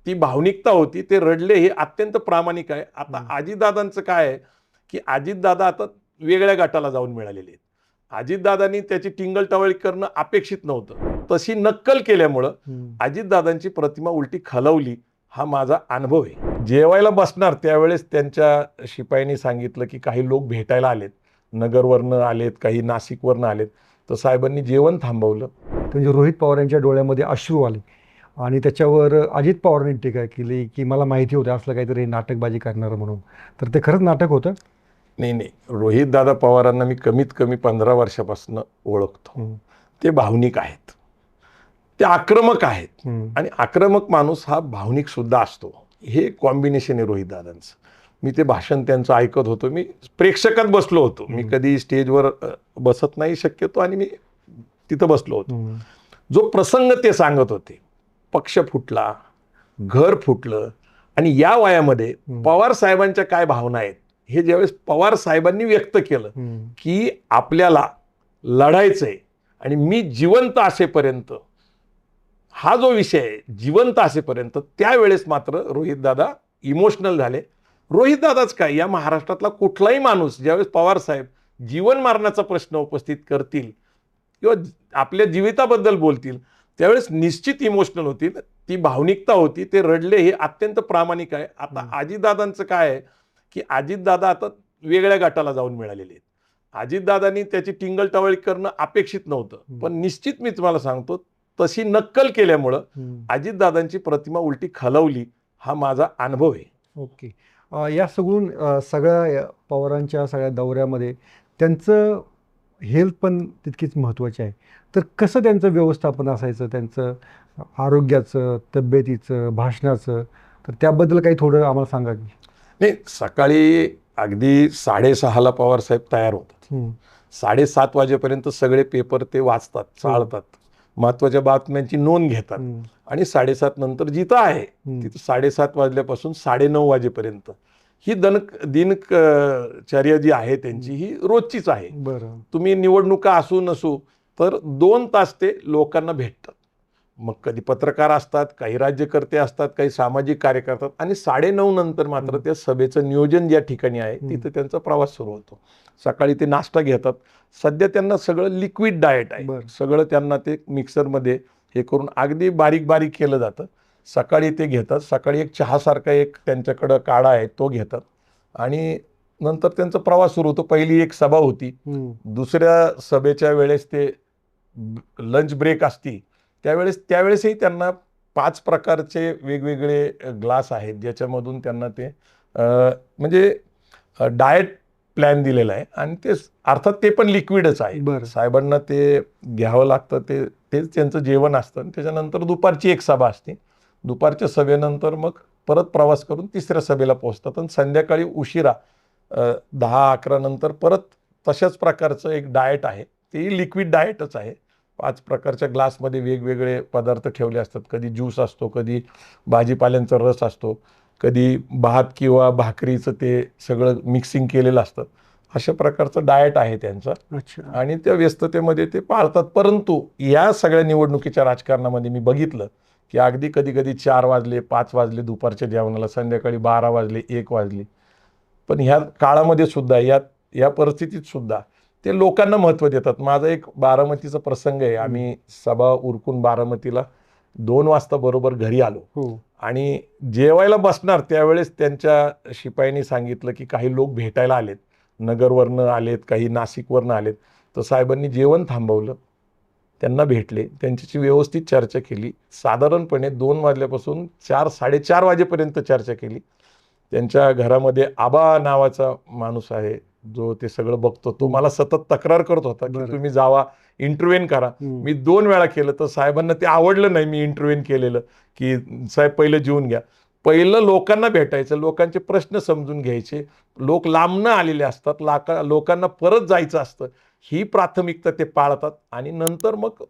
ती भावनिकता होती, ते रडले हे अत्यंत प्रामाणिक आहे. आता अजितदादांचं काय आहे, की अजितदादा आता वेगळ्या गटाला जाऊन मिळालेले आहेत. अजितदादांनी त्याची टिंगल-टवाळी करणं अपेक्षित नव्हतं. तशी नक्कल केल्यामुळं अजितदादांची प्रतिमा उलटी खालावली, हा माझा अनुभव आहे. जेवायला बसणार त्यावेळेस त्यांच्या शिपायांनी सांगितलं, की काही लोक भेटायला आलेत. नगरवरनं आलेत, काही नाशिकवरनं आलेत. तर साहेबांनी जेवण थांबवलं. म्हणजे रोहित पवार यांच्या डोळ्यामध्ये अश्रू आले आणि त्याच्यावर अजित पवारांनी टीका केली की मला माहिती होतं असलं काहीतरी नाटकबाजी करणार म्हणून. तर ते खरंच नाटक होतं? नाही. रोहितदादा पवारांना मी कमीत कमी 15 वर्षापासून ओळखतो. ते भावनिक आहेत, ते आक्रमक आहेत आणि आक्रमक माणूस हा भावनिक सुद्धा असतो. हे कॉम्बिनेशन आहे रोहितदादांचं. मी ते भाषण त्यांचं ऐकत होतो. मी प्रेक्षकात बसलो होतो. मी कधी स्टेजवर बसत नाही शक्यतो आणि मी तिथं बसलो होतो. जो प्रसंग ते सांगत होते, पक्ष फुटला, घर फुटलं आणि या वयामध्ये पवार साहेबांच्या काय भावना आहेत हे ज्यावेळेस पवार साहेबांनी व्यक्त केलं, की आपल्याला लढायचंय आणि मी जिवंत असेपर्यंत, हा जो विषय आहे जिवंत असेपर्यंत, त्यावेळेस मात्र रोहितदादा इमोशनल झाले. रोहितदादाच काय, या महाराष्ट्रातला कुठलाही माणूस ज्यावेळेस पवार साहेब जीवन मारण्याचा प्रश्न उपस्थित करतील किंवा आपल्या जीविताबद्दल बोलतील त्यावेळेस निश्चित इमोशनल होतील. ती भावनिकता होती, ते रडले हे अत्यंत प्रामाणिक आहे. आता अजितदादांचं काय आहे, की अजितदादा आता वेगळ्या गटाला जाऊन मिळालेले आहेत. अजितदादांनी त्याची टिंगल-टवाळी करणं अपेक्षित नव्हतं, पण निश्चित मी तुम्हाला सांगतो तशी नक्कल केल्यामुळं अजितदादांची प्रतिमा उलटी खालावली, हा माझा अनुभव आहे. ओके. या सगळ्या पवारांच्या सगळ्या दौऱ्यामध्ये त्यांचं हेल्थ पण तितकीच महत्त्वाची आहे. तर कसं त्यांचं व्यवस्थापन असायचं, त्यांचं आरोग्याचं, तब्येतीचं, भाषणाचं? तर त्याबद्दल काही थोडं आम्हाला सांगा की. नाही, सकाळी अगदी 6:30ला पवार साहेब तयार होतात. 7:30 वाजेपर्यंत सगळे पेपर ते वाचतात, चाळतात, महत्वाच्या बातम्यांची नोंद घेतात आणि 7:30 नंतर जिथं आहे तिथं 7:30 वाजल्यापासून 9:30 वाजेपर्यंत ही दिनचर्या जी आहे त्यांची ही रोजचीच आहे. तुम्ही निवडणुका असू नसू तर 2 तास ते लोकांना भेटतात. मग कधी पत्रकार असतात, काही राज्यकर्ते असतात, काही सामाजिक कार्यकर्ते आणि 9:30 नंतर मात्र त्या सभेचं नियोजन ज्या ठिकाणी आहे तिथं त्यांचा प्रवास सुरू होतो. सकाळी ते नाश्ता घेतात. सध्या त्यांना सगळं लिक्विड डाएट आहे. सगळं त्यांना ते मिक्सरमध्ये हे करून अगदी बारीक बारीक केलं जातं. सकाळी ते घेतात. सकाळी एक चहासारखा एक त्यांच्याकडं काढा आहे तो घेतात आणि नंतर त्यांचा प्रवास सुरू होतो. पहिली एक सभा होती. दुसऱ्या सभेच्या वेळेस ते लंच ब्रेक असती त्यावेळेसही त्यांना 5 प्रकारचे वेगवेगळे ग्लास आहेत ज्याच्यामधून त्यांना ते म्हणजे डाएट प्लॅन दिलेला आहे आणि ते अर्थात ते पण लिक्विडच आहे. साहेबांना ते घ्यावं लागतं, तेच त्यांचं जेवण असतं. आणि त्याच्यानंतर दुपारची एक सभा असते. दुपारच्या सभेनंतर मग परत प्रवास करून तिसऱ्या सभेला पोहोचतात आणि संध्याकाळी उशिरा 10-11 नंतर परत तशाच प्रकारचं एक डाएट आहे. तेही लिक्विड डाएटच आहे. 5 प्रकारच्या ग्लासमध्ये वेगवेगळे पदार्थ ठेवले असतात. कधी ज्यूस असतो, कधी भाजीपाल्यांचा रस असतो, कधी भात किंवा भाकरीचं ते सगळं मिक्सिंग केलेलं असतं. अशा प्रकारचं डाएट आहे त्यांचं आणि त्या व्यस्ततेमध्ये ते पाळतात. परंतु या सगळ्या निवडणुकीच्या राजकारणामध्ये मी बघितलं की अगदी कधी 4 वाजले, 5 वाजले दुपारच्या जेवणाला, संध्याकाळी 12 वाजले, 1 वाजले. पण ह्या काळामध्ये सुद्धा या परिस्थितीत सुद्धा ते लोकांना महत्त्व देतात. माझा एक बारामतीचा प्रसंग आहे. आम्ही सभा उरकून बारामतीला 2 वाजता बरोबर घरी आलो आणि जेवायला बसणार त्यावेळेस त्यांच्या शिपायांनी सांगितलं की काही लोक भेटायला आलेत, नगरवरनं आलेत, काही नाशिकवरनं आलेत. तर साहेबांनी जेवण थांबवलं, त्यांना भेटले, त्यांच्याशी व्यवस्थित चर्चा केली. साधारणपणे 2 वाजल्यापासून 4-4:30 वाजेपर्यंत चर्चा केली. त्यांच्या घरामध्ये आबा नावाचा माणूस आहे जो ते सगळं बघतो. तो मला सतत तक्रार करत होता की तुम्ही जावा, इंटरव्हेन करा. मी 2 वेळा केलं तर साहेबांना ते आवडलं नाही. मी इंटरव्हेन केलेलं की साहेब पहिलं जेवून घ्या. पहिलं लोकांना भेटायचं, लोकांचे प्रश्न समजून घ्यायचे. लोक लांबनं आलेले असतात, लोकांना परत जायचं असतं. ही प्राथमिकता ते पाळतात आणि नंतर मग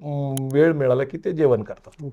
वेळ मिळाला की ते जेवण करतात.